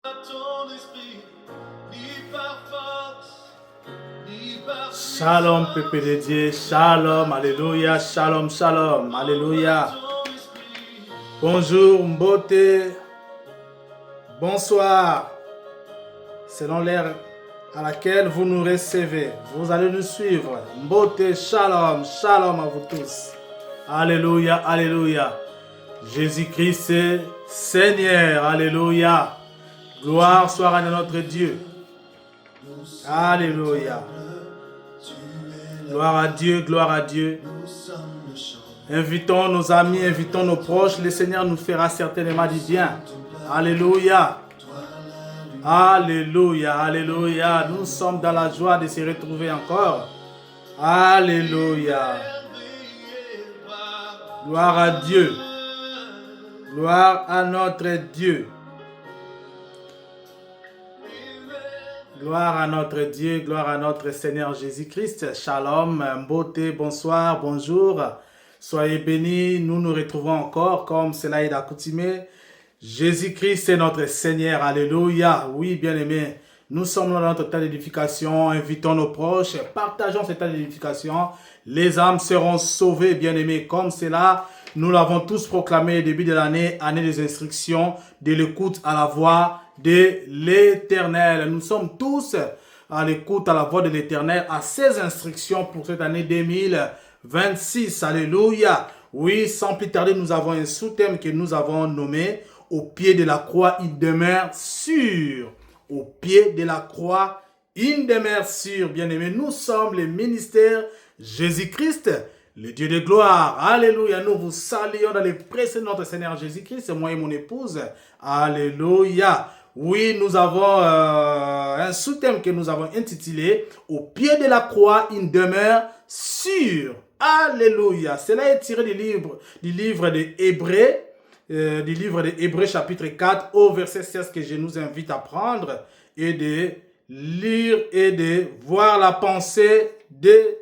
ton esprit, ni par force, ni par Shalom, peuple de Dieu, shalom, alléluia, shalom, shalom, alléluia. ton esprit. Bonjour, Mbote, bonsoir. Selon l'ère à laquelle vous nous recevez, vous allez nous suivre. Mbote, shalom, shalom à vous tous. Alléluia, alléluia. Jésus-Christ est Seigneur, alléluia. Gloire soit à notre Dieu. Alléluia. Gloire à Dieu, gloire à Dieu. Invitons nos amis, invitons nos proches. Le Seigneur nous fera certainement du bien. Alléluia. Alléluia, alléluia. Nous sommes dans la joie de se retrouver encore. Alléluia. Gloire à Dieu. Gloire à notre Dieu. Gloire à notre Dieu, gloire à notre Seigneur Jésus-Christ. Shalom, Mbote, bonsoir, bonjour. Soyez bénis, nous nous retrouvons encore comme cela est accoutumé. Jésus-Christ est notre Seigneur, alléluia. Oui, bien-aimés, nous sommes dans notre temps d'édification, invitons nos proches, partageons cet temps d'édification. Les âmes seront sauvées, bien-aimés, comme cela. Nous l'avons tous proclamé au début de l'année, année des instructions, de l'écoute à la voix de l'Éternel. Nous sommes tous à l'écoute à la voix de l'Éternel, à ses instructions pour cette année 2026. Alléluia. Oui, sans plus tarder, nous avons un sous-thème que nous avons nommé « Au pied de la croix, il demeure sûr ». Au pied de la croix, il demeure sûr. Bien-aimés, nous sommes le ministère Jésus-Christ, le Dieu de gloire. Alléluia. Nous vous saluons dans les précédents de notre Seigneur Jésus-Christ, moi et mon épouse. Alléluia. Oui, nous avons un sous-thème que nous avons intitulé « Au pied de la croix, il demeure sûr ». Alléluia. Cela est tiré du livre des Hébreux, chapitre 4 au verset 16 que je nous invite à prendre et de lire et de voir la pensée de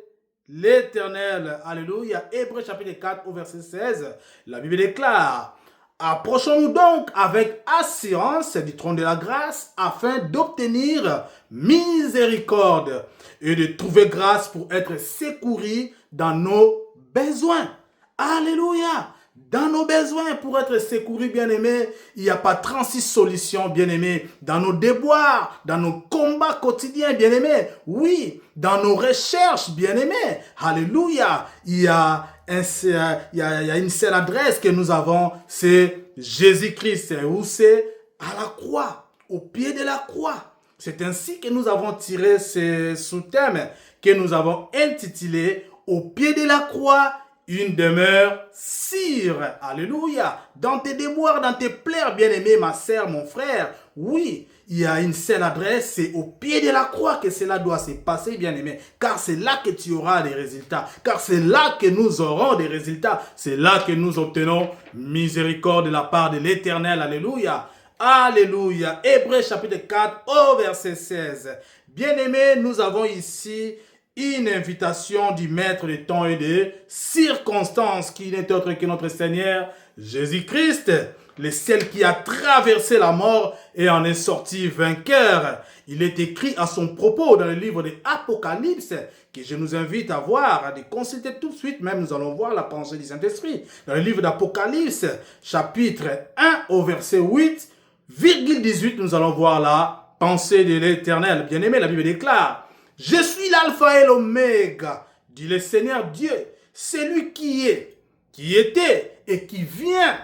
l'Éternel. Alléluia. Hébreux chapitre 4 au verset 16. La Bible déclare: approchons-nous donc avec assurance du trône de la grâce afin d'obtenir miséricorde et de trouver grâce pour être secourus dans nos besoins. Alléluia. Dans nos besoins, pour être secourus, bien-aimés, il n'y a pas 36 solutions, bien-aimés. Dans nos déboires, dans nos combats quotidiens, bien-aimés. Oui, dans nos recherches, bien-aimés. Alléluia. Il y a une seule adresse que nous avons, c'est Jésus-Christ, ou c'est à la croix, au pied de la croix. C'est ainsi que nous avons tiré ce sous-thème que nous avons intitulé « Au pied de la croix, une demeure sûre ». Alléluia. Dans tes déboires, dans tes plaies, bien-aimé, ma sœur, mon frère, oui, il y a une seule adresse, c'est au pied de la croix que cela doit se passer, bien-aimé. Car c'est là que tu auras des résultats. Car c'est là que nous aurons des résultats. C'est là que nous obtenons miséricorde de la part de l'Éternel. Alléluia. Alléluia. Hébreux chapitre 4 au verset 16. Bien-aimé, nous avons ici une invitation du maître des temps et des circonstances qui n'est autre que notre Seigneur Jésus-Christ, le seul qui a traversé la mort et en est sorti vainqueur. Il est écrit à son propos dans le livre de l'Apocalypse, que je nous invite à voir, à consulter tout de suite, même nous allons voir la pensée du Saint-Esprit. Dans le livre d'Apocalypse, chapitre 1 au verset 8, virgule 18, nous allons voir la pensée de l'Éternel. Bien-aimé, la Bible déclare: je suis l'alpha et l'oméga, dit le Seigneur Dieu, celui qui est, qui était et qui vient,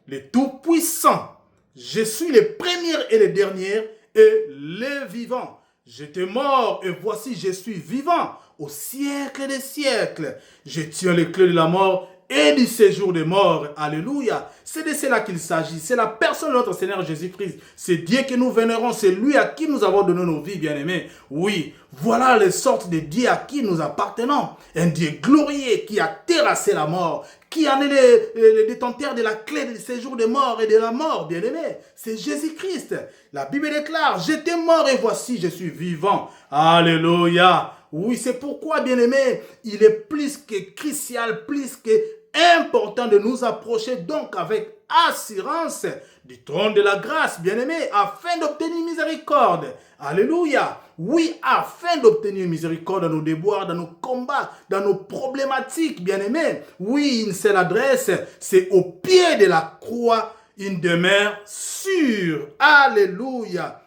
le Tout-Puissant. Je suis le premier et le dernier et le vivant. J'étais mort et voici je suis vivant au siècle des siècles. Je tiens les clés de la mort et du séjour des morts. Alléluia. C'est de cela qu'il s'agit. C'est la personne de notre Seigneur Jésus-Christ. C'est Dieu que nous vénérons. C'est lui à qui nous avons donné nos vies, bien-aimés. Oui, voilà les sortes de Dieu à qui nous appartenons. Un Dieu glorieux qui a terrassé la mort, qui en est le détenteur de la clé du séjour des morts et de la mort, bien-aimés. C'est Jésus-Christ. La Bible déclare: j'étais mort et voici je suis vivant. Alléluia. Oui, c'est pourquoi, bien-aimés, il est plus que crucial, plus que important de nous approcher donc avec assurance du trône de la grâce, bien-aimé, afin d'obtenir miséricorde. Alléluia. Oui, afin d'obtenir miséricorde dans nos déboires, dans nos combats, dans nos problématiques, bien-aimé. Oui, une seule adresse, c'est au pied de la croix, une demeure sûre. Alléluia.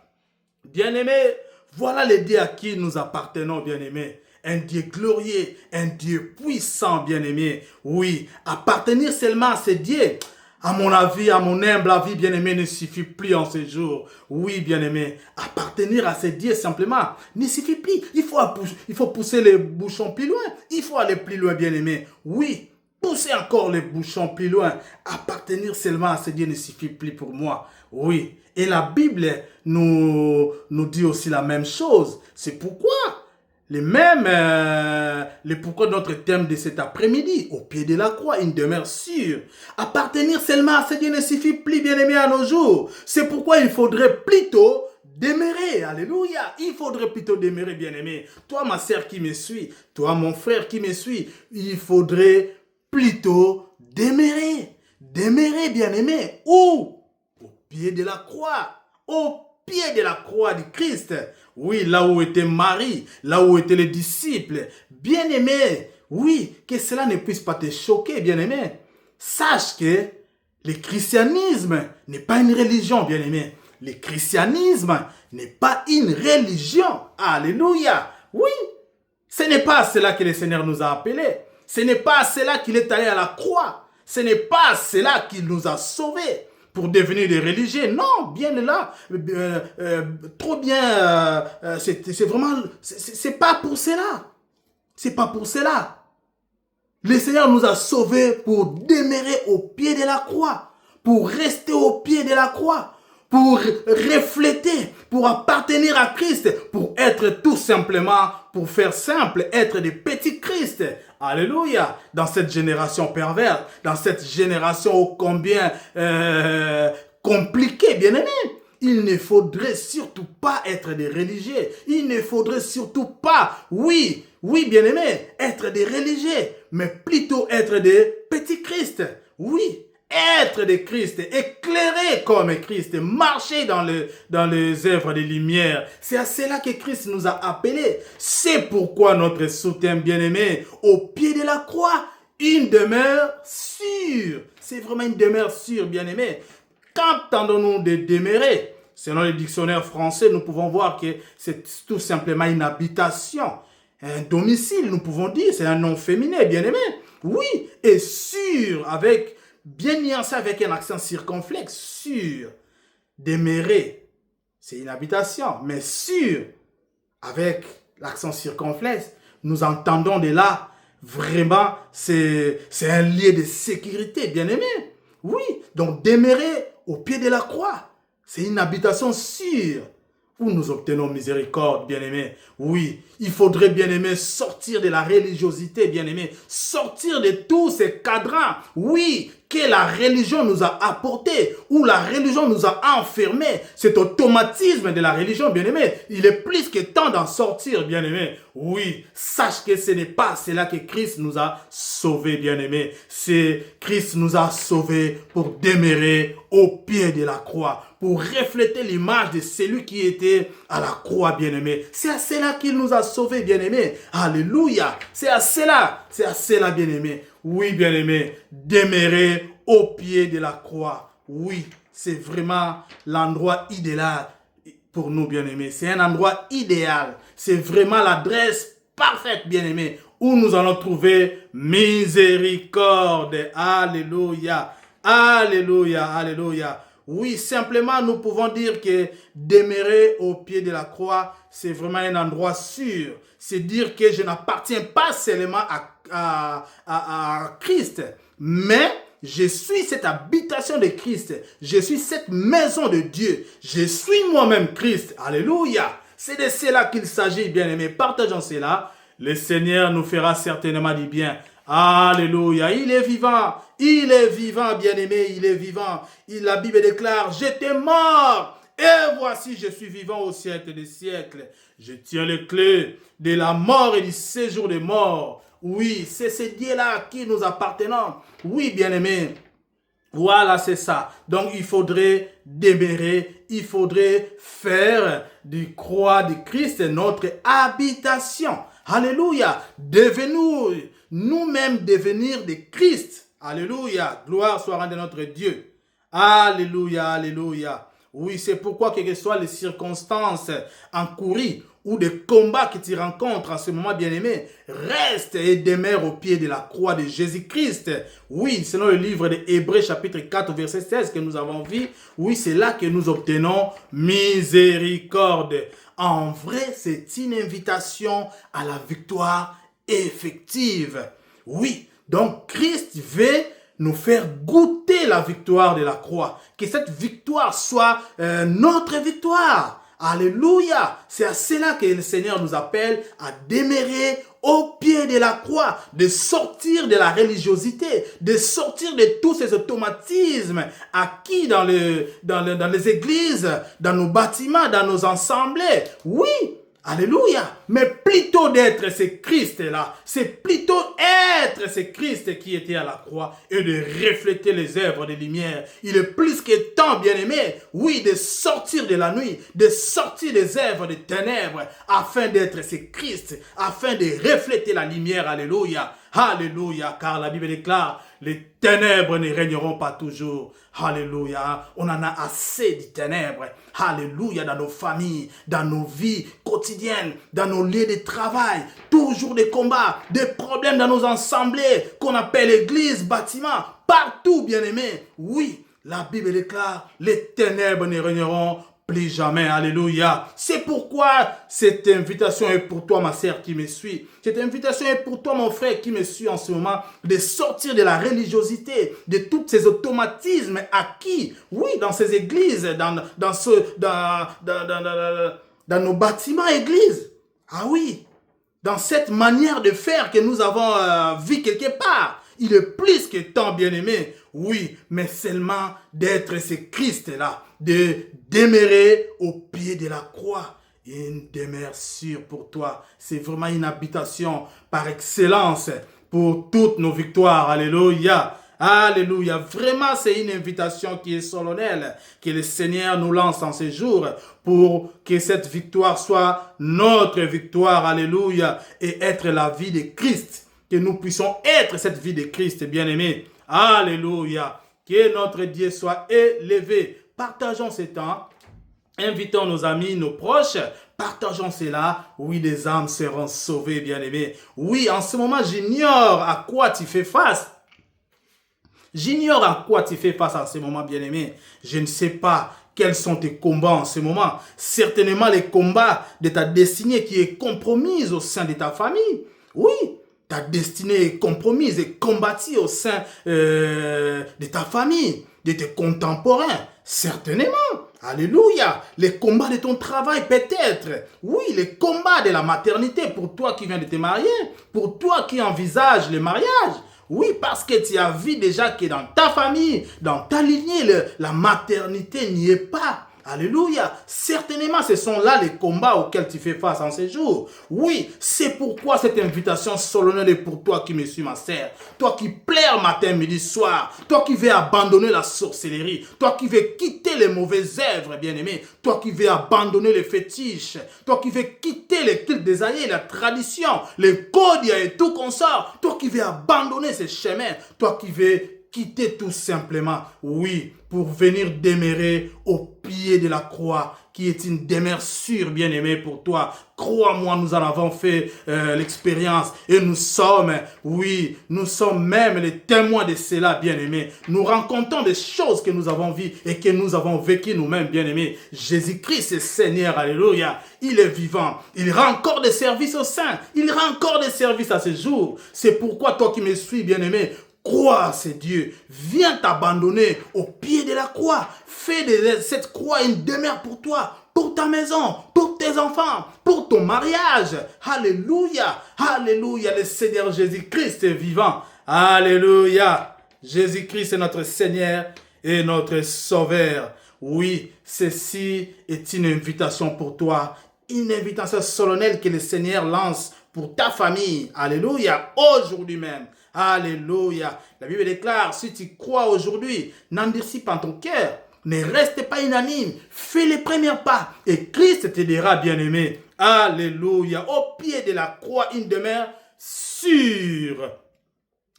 Bien-aimé, voilà le Dieu à qui nous appartenons, bien-aimé. Un Dieu glorieux, un Dieu puissant, bien-aimé. Oui, appartenir seulement à ce Dieu, à mon avis, à mon humble avis, bien-aimé, ne suffit plus en ce jour. Oui, bien-aimé, appartenir à ce Dieu simplement ne suffit plus. Il faut pousser les bouchons plus loin. Il faut aller plus loin, bien-aimé. Oui, pousser encore les bouchons plus loin. Appartenir seulement à ce Dieu ne suffit plus pour moi. Oui, et la Bible nous dit aussi la même chose. C'est pourquoi pourquoi notre thème de cet après-midi, au pied de la croix, une demeure sûre. Appartenir seulement à ce Dieu ne suffit plus, bien-aimé, à nos jours. C'est pourquoi il faudrait plutôt demeurer. Alléluia. Il faudrait plutôt demeurer, bien-aimé. Toi, ma sœur qui me suit, toi, mon frère qui me suit, il faudrait plutôt demeurer. Demeurer, bien-aimé. Où? Au pied de la croix. Au pied de la croix du Christ. Oui, là où était Marie, là où étaient les disciples. Bien-aimé, oui, que cela ne puisse pas te choquer, bien-aimé. Sache que le christianisme n'est pas une religion, bien-aimé. Le christianisme n'est pas une religion. Alléluia. Oui, ce n'est pas à cela que le Seigneur nous a appelés. Ce n'est pas à cela qu'il est allé à la croix. Ce n'est pas à cela qu'il nous a sauvés pour devenir des religieux. Non, bien là, trop bien, c'est vraiment, c'est pas pour cela. C'est pas pour cela. Le Seigneur nous a sauvés pour demeurer au pied de la croix, pour rester au pied de la croix, pour refléter, pour appartenir à Christ, pour être tout simplement, pour faire simple, être des petits Christ. Alléluia. Dans cette génération perverse, dans cette génération ô combien compliquée, bien-aimé. Il ne faudrait surtout pas être des religieux. Il ne faudrait surtout pas, oui, bien-aimé, être des religieux, mais plutôt être des petits Christ. Oui, être des Christ, éclairés comme Christ, marcher dans les œuvres de lumière. C'est à cela que Christ nous a appelés. C'est pourquoi notre soutien bien-aimé, au pied de la croix, une demeure sûre. C'est vraiment une demeure sûre, bien-aimé. Qu'entendons-nous de demeurer? Selon le dictionnaire français, nous pouvons voir que c'est tout simplement une habitation. Un domicile, nous pouvons dire, c'est un nom féminin, bien-aimé. Oui, et sûr, bien nuancé avec un accent circonflexe, sûr. Demeurer, c'est une habitation, mais sûr, avec l'accent circonflexe, nous entendons de là, vraiment, c'est un lieu de sécurité, bien-aimé. Oui, donc demeurer au pied de la croix, c'est une habitation sûre où nous obtenons miséricorde, bien-aimé. Oui, il faudrait, bien-aimé, sortir de la religiosité, bien-aimé. Sortir de tous ces cadrans, oui, que la religion nous a apporté, où la religion nous a enfermés. Cet automatisme de la religion, bien-aimé, il est plus que temps d'en sortir, bien-aimé. Oui, sache que ce n'est pas cela que Christ nous a sauvés, bien-aimé. C'est Christ nous a sauvés pour demeurer au pied de la croix, pour refléter l'image de celui qui était à la croix, bien-aimé. C'est à cela qu'il nous a sauvés, bien-aimé. Alléluia. C'est à cela, bien-aimé. Oui, bien-aimé, demeurer au pied de la croix. Oui, c'est vraiment l'endroit idéal pour nous, bien-aimés. C'est un endroit idéal. C'est vraiment l'adresse parfaite, bien-aimé, où nous allons trouver miséricorde. Alléluia. Alléluia. Alléluia. Oui, simplement, nous pouvons dire que demeurer au pied de la croix, c'est vraiment un endroit sûr. C'est dire que je n'appartiens pas seulement à Christ, mais je suis cette habitation de Christ. Je suis cette maison de Dieu. Je suis moi-même Christ. Alléluia. C'est de cela qu'il s'agit, bien-aimés. Partageons cela. Le Seigneur nous fera certainement du bien. Alléluia. Il est vivant. Il est vivant, bien-aimé. Il est vivant. La Bible déclare, j'étais mort. Et voici, je suis vivant au siècle des siècles. Je tiens les clés de la mort et du séjour des morts. Oui, c'est ce Dieu-là à qui nous appartenons. Oui, bien-aimé. Voilà, c'est ça. Donc, il faudrait demeurer, il faudrait faire du croix de Christ notre habitation. Alléluia. Devenons nous-mêmes devenir de Christ. Alléluia. Gloire soit rendue à notre Dieu. Alléluia, alléluia. Oui, c'est pourquoi, quelles que soient les circonstances encourues ou des combats que tu rencontres en ce moment, bien-aimé, reste et demeure au pied de la croix de Jésus-Christ. Oui, selon le livre de Hébreux chapitre 4, verset 16 que nous avons vu, oui, c'est là que nous obtenons miséricorde. En vrai, c'est une invitation à la victoire effective. Oui, donc Christ veut nous faire goûter la victoire de la croix. Que cette victoire soit notre victoire. Alléluia. C'est à cela que le Seigneur nous appelle à demeurer au pied de la croix, de sortir de la religiosité, de sortir de tous ces automatismes acquis dans les églises, dans nos bâtiments, dans nos assemblées. Oui. Alléluia. Mais plutôt d'être ce Christ-là, c'est plutôt être ce Christ qui était à la croix et de refléter les œuvres de lumière. Il est plus que temps, bien-aimé, oui, de sortir de la nuit, de sortir des œuvres de ténèbres afin d'être ce Christ, afin de refléter la lumière. Alléluia. Alléluia, car la Bible déclare, les ténèbres ne régneront pas toujours. Alléluia, on en a assez de ténèbres. Alléluia, dans nos familles, dans nos vies quotidiennes, dans nos lieux de travail. Toujours des combats, des problèmes dans nos assemblées qu'on appelle église, bâtiment, partout, bien-aimés. Oui, la Bible déclare, les ténèbres ne régneront plus jamais. Alléluia. C'est pourquoi cette invitation est pour toi, ma sœur qui me suit. Cette invitation est pour toi, mon frère qui me suit en ce moment, de sortir de la religiosité, de tous ces automatismes acquis, oui, dans ces églises, dans nos bâtiments églises. Ah oui, dans cette manière de faire que nous avons vu quelque part. Il est plus que temps, bien-aimé. Oui, mais seulement d'être ce Christ-là, de demeurer au pied de la croix. Une demeure sûre pour toi. C'est vraiment une habitation par excellence pour toutes nos victoires. Alléluia. Alléluia. Vraiment, c'est une invitation qui est solennelle, que le Seigneur nous lance en ces jours pour que cette victoire soit notre victoire. Alléluia. Et être la vie de Christ. Que nous puissions être cette vie de Christ, bien-aimé. Alléluia. Que notre Dieu soit élevé. Partageons ce temps. Invitons nos amis, nos proches. Partageons cela. Oui, les âmes seront sauvées, bien-aimés. Oui, en ce moment, j'ignore à quoi tu fais face. J'ignore à quoi tu fais face en ce moment, bien-aimé. Je ne sais pas quels sont tes combats en ce moment. Certainement les combats de ta destinée qui est compromise au sein de ta famille. Oui. Ta destinée est compromise et combattue au sein de ta famille, de tes contemporains. Certainement. Alléluia. Les combats de ton travail peut-être. Oui, les combats de la maternité pour toi qui viens de te marier. Pour toi qui envisage le mariage. Oui, parce que tu as vu déjà que dans ta famille, dans ta lignée, la maternité n'y est pas. Alléluia. Certainement, ce sont là les combats auxquels tu fais face en ces jours. Oui, c'est pourquoi cette invitation solennelle est pour toi qui me suis, ma sœur. Toi qui pleures matin, midi, soir. Toi qui veux abandonner la sorcellerie. Toi qui veux quitter les mauvaises œuvres, bien-aimé. Toi qui veux abandonner les fétiches. Toi qui veux quitter les cultes des aïeux, la tradition, les codes et tout consort. Toi qui veux abandonner ces chemins. Toi qui veux quitter tout simplement, oui, pour venir demeurer au pied de la croix, qui est une demeure sûre, bien-aimé, pour toi. Crois-moi, nous en avons fait l'expérience et nous sommes, oui, nous sommes même les témoins de cela, bien-aimé. Nous rencontrons des choses que nous avons vues et que nous avons vécues nous-mêmes, bien-aimé. Jésus-Christ est Seigneur, alléluia. Il est vivant. Il rend encore des services aux saints. Il rend encore des services à ce jour. C'est pourquoi toi qui me suis, bien-aimé, crois, c'est Dieu. Viens t'abandonner au pied de la croix. Fais de cette croix une demeure pour toi, pour ta maison, pour tes enfants, pour ton mariage. Alléluia. Alléluia. Le Seigneur Jésus-Christ est vivant. Alléluia. Jésus-Christ est notre Seigneur et notre Sauveur. Oui, ceci est une invitation pour toi. Une invitation solennelle que le Seigneur lance pour ta famille. Alléluia. Aujourd'hui même. Alléluia. La Bible déclare, si tu crois aujourd'hui, n'endurcis pas ton cœur. Ne reste pas inanime. Fais les premiers pas. Et Christ t'aidera, bien-aimé. Alléluia. Au pied de la croix, une demeure sûre.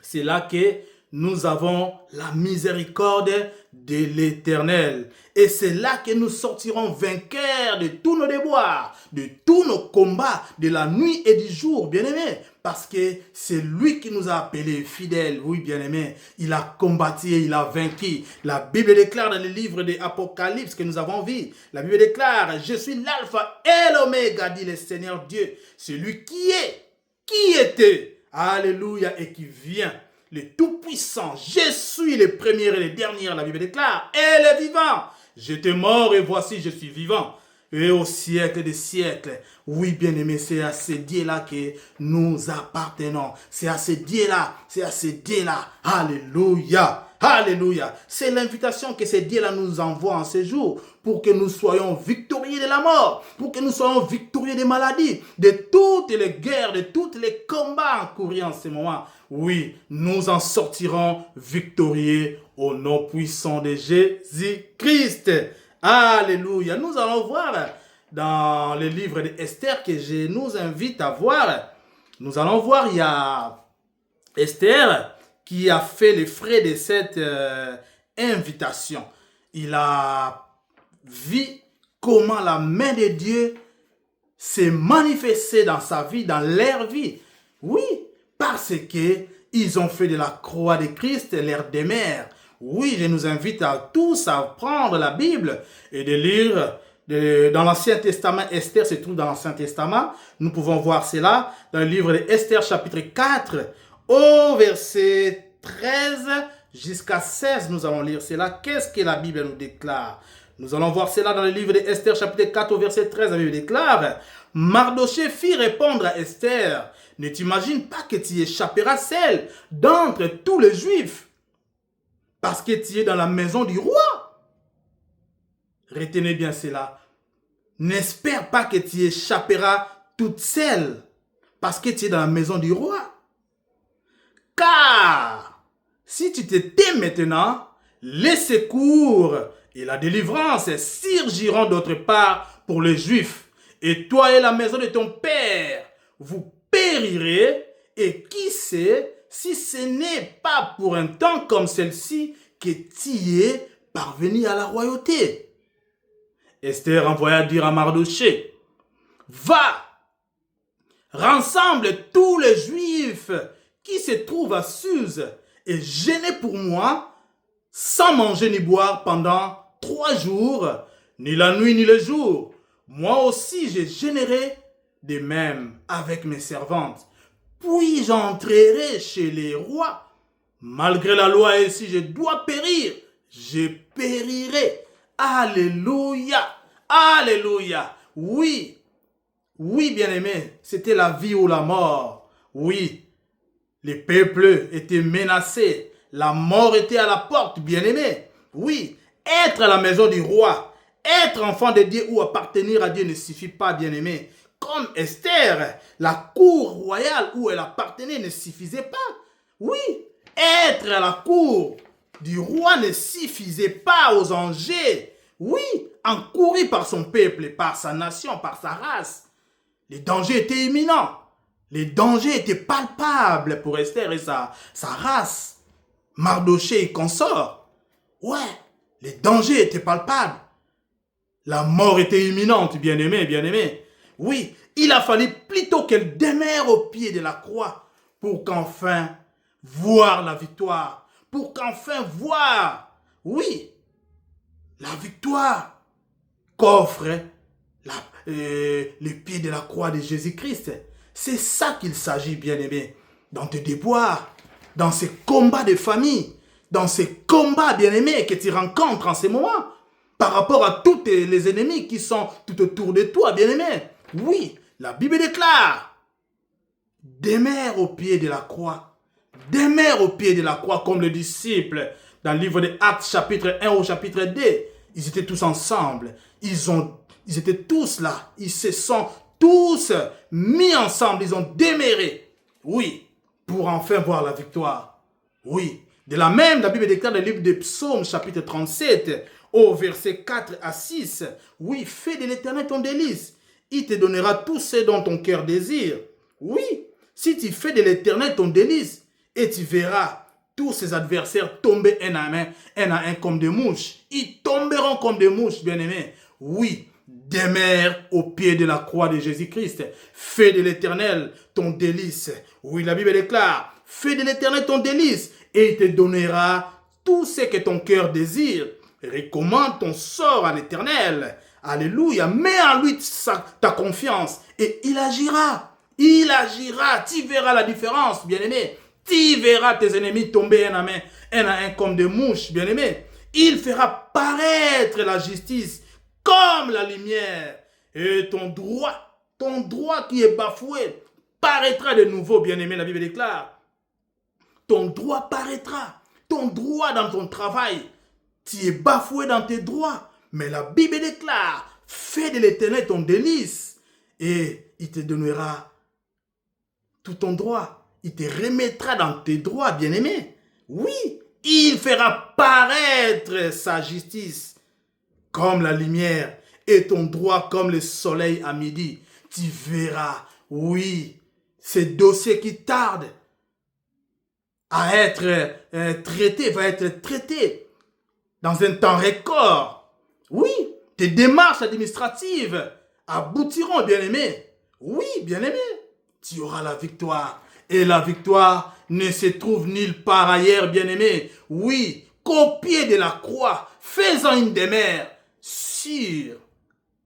C'est là que nous avons la miséricorde de l'Éternel. Et c'est là que nous sortirons vainqueurs de tous nos déboires, de tous nos combats, de la nuit et du jour, bien-aimés. Parce que c'est lui qui nous a appelés fidèles, oui, bien-aimés. Il a combattu et il a vaincu. La Bible déclare dans le livre de l'Apocalypse que nous avons vu. La Bible déclare, je suis l'alpha et l'oméga, dit le Seigneur Dieu. Celui qui est, qui était, alléluia, et qui vient. Le Tout-Puissant, je suis le premier et le dernier, la Bible déclare, et le vivant. J'étais mort et voici je suis vivant. Et au siècle des siècles, oui bien-aimé, c'est à ce Dieu-là que nous appartenons. C'est à ce Dieu-là, alléluia, alléluia. C'est l'invitation que ce Dieu-là nous envoie en ce jour pour que nous soyons victorieux de la mort, pour que nous soyons victorieux des maladies, de toutes les guerres, de tous les combats en cours en ce moment. Oui, nous en sortirons victorieux au nom puissant de Jésus-Christ. Alléluia. Nous allons voir dans le livre d'Esther que je nous invite à voir. Nous allons voir, il y a Esther qui a fait les frais de cette invitation. Il a vu comment la main de Dieu s'est manifestée dans sa vie, dans leur vie. Oui, parce que ils ont fait de la croix de Christ leur demeure. Oui, je nous invite à tous à prendre la Bible et de lire dans l'Ancien Testament. Esther se trouve dans l'Ancien Testament. Nous pouvons voir cela dans le livre d'Esther chapitre 4 au verset 13 jusqu'à 16. Nous allons lire cela. Qu'est-ce que la Bible nous déclare? Nous allons voir cela dans le livre d'Esther chapitre 4 au verset 13. La Bible déclare, Mardochée fit répondre à Esther, ne t'imagine pas que tu échapperas seul d'entre tous les Juifs, parce que tu es dans la maison du roi. Retenez bien cela. N'espère pas que tu échapperas toute seule, parce que tu es dans la maison du roi. Car, si tu te tais maintenant, les secours et la délivrance surgiront d'autre part pour les Juifs. Et toi et la maison de ton père, vous périrez, et qui sait si ce n'est pas pour un temps comme celle-ci que tu es parvenu à la royauté. Esther envoya dire à Mardochée, va, rassemble tous les Juifs qui se trouvent à Suse et gênez pour moi sans manger ni boire pendant 3 jours, ni la nuit ni le jour. Moi aussi je gênerai de même avec mes servantes. Puis j'entrerai chez les rois. Malgré la loi, et si je dois périr, je périrai. Alléluia. Alléluia. Oui. Oui, bien-aimé, c'était la vie ou la mort. Oui. Les peuples étaient menacés. La mort était à la porte, bien-aimé. Oui. Être à la maison du roi, être enfant de Dieu ou appartenir à Dieu ne suffit pas, bien-aimé. Comme Esther, la cour royale où elle appartenait ne suffisait pas. Oui, être à la cour du roi ne suffisait pas aux enjeux. Oui, encouru par son peuple, par sa nation, par sa race. Les dangers étaient imminents. Les dangers étaient palpables pour Esther et sa race. Mardochée et consort. Ouais, les dangers étaient palpables. La mort était imminente, bien-aimé, bien-aimé. Oui, il a fallu plutôt qu'elle demeure au pied de la croix pour qu'enfin voir la victoire, pour qu'enfin voir, oui, la victoire qu'offre le pied de la croix de Jésus-Christ. C'est ça qu'il s'agit, bien-aimé, dans tes déboires, dans ces combats de famille, dans ces combats, bien-aimés, que tu rencontres en ces moments, par rapport à tous les ennemis qui sont tout autour de toi, bien-aimé. Oui, la Bible déclare, demeure au pied de la croix. Demeure au pied de la croix comme les disciples dans le livre des Actes chapitre 1 au chapitre 2. Ils étaient tous ensemble. Ils étaient tous là. Ils se sont tous mis ensemble. Ils ont demeuré. Oui, pour enfin voir la victoire. Oui, de la même, la Bible déclare dans le livre des Psaumes, chapitre 37, au verset 4 à 6. Oui, fais de l'Éternel ton délice. Il te donnera tout ce dont ton cœur désire. Oui, si tu fais de l'Éternel ton délice, et tu verras tous ses adversaires tomber un à un comme des mouches. Ils tomberont comme des mouches, bien-aimés. Oui, demeure au pied de la croix de Jésus-Christ. Fais de l'Éternel ton délice. Oui, la Bible déclare, fais de l'Éternel ton délice et il te donnera tout ce que ton cœur désire. Recommande ton sort à l'Éternel. Alléluia. Mets en lui ta confiance et il agira. Il agira. Tu verras la différence, bien-aimé. Tu verras tes ennemis tomber un à un comme des mouches, bien-aimé. Il fera paraître la justice comme la lumière. Et ton droit qui est bafoué, paraîtra de nouveau, bien-aimé, la Bible déclare. Ton droit paraîtra. Ton droit dans ton travail. Tu es bafoué dans tes droits. Mais la Bible déclare, fais de l'Éternel ton délice. Et il te donnera tout ton droit. Il te remettra dans tes droits, bien-aimé. Oui, il fera paraître sa justice comme la lumière et ton droit comme le soleil à midi. Tu verras, oui, ces dossiers qui tardent à être traités, va être traité dans un temps record. Oui, tes démarches administratives aboutiront, bien-aimé. Oui, bien-aimé, tu auras la victoire. Et la victoire ne se trouve nulle part ailleurs, bien-aimé. Oui, qu'au pied de la croix, fais-en une demeure sûre.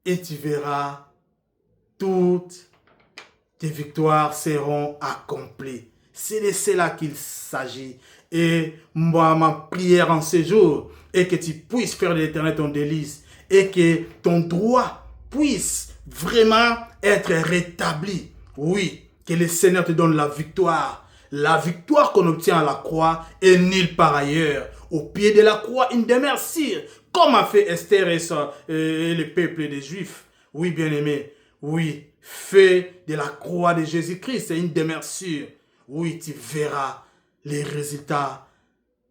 Et tu verras, toutes tes victoires seront accomplies. C'est de cela qu'il s'agit. Et moi, ma prière en ce jour est que tu puisses faire de l'Éternel ton délice et que ton droit puisse vraiment être rétabli. Oui, que le Seigneur te donne la victoire. La victoire qu'on obtient à la croix est nulle part ailleurs. Au pied de la croix, une demeure sûre, comme a fait Esther et le peuple des Juifs. Oui, bien-aimé, oui, fais de la croix de Jésus-Christ une demeure sûre. Oui, tu verras les résultats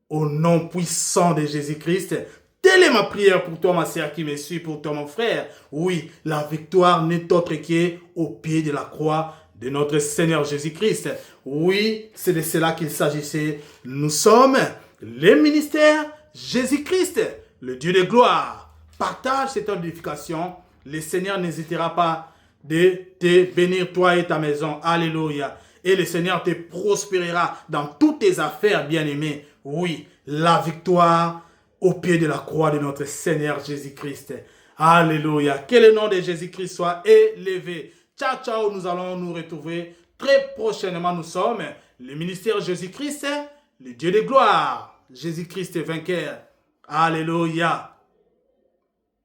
au nom puissant de Jésus-Christ. Telle est ma prière pour toi, ma sœur qui me suit, pour toi, mon frère. Oui, la victoire n'est autre qu'au pied de la croix de notre Seigneur Jésus-Christ. Oui, c'est de cela qu'il s'agissait. Nous sommes les ministères Jésus-Christ, le Dieu de gloire. Partage cette édification. Le Seigneur n'hésitera pas de te bénir, toi et ta maison. Alléluia. Et le Seigneur te prospérera dans toutes tes affaires, bien-aimés. Oui, la victoire au pied de la croix de notre Seigneur Jésus-Christ. Alléluia. Que le nom de Jésus-Christ soit élevé. Ciao, ciao. Nous allons nous retrouver très prochainement. Nous sommes le ministère Jésus-Christ, le Dieu de gloire. Jésus-Christ est vainqueur. Alléluia.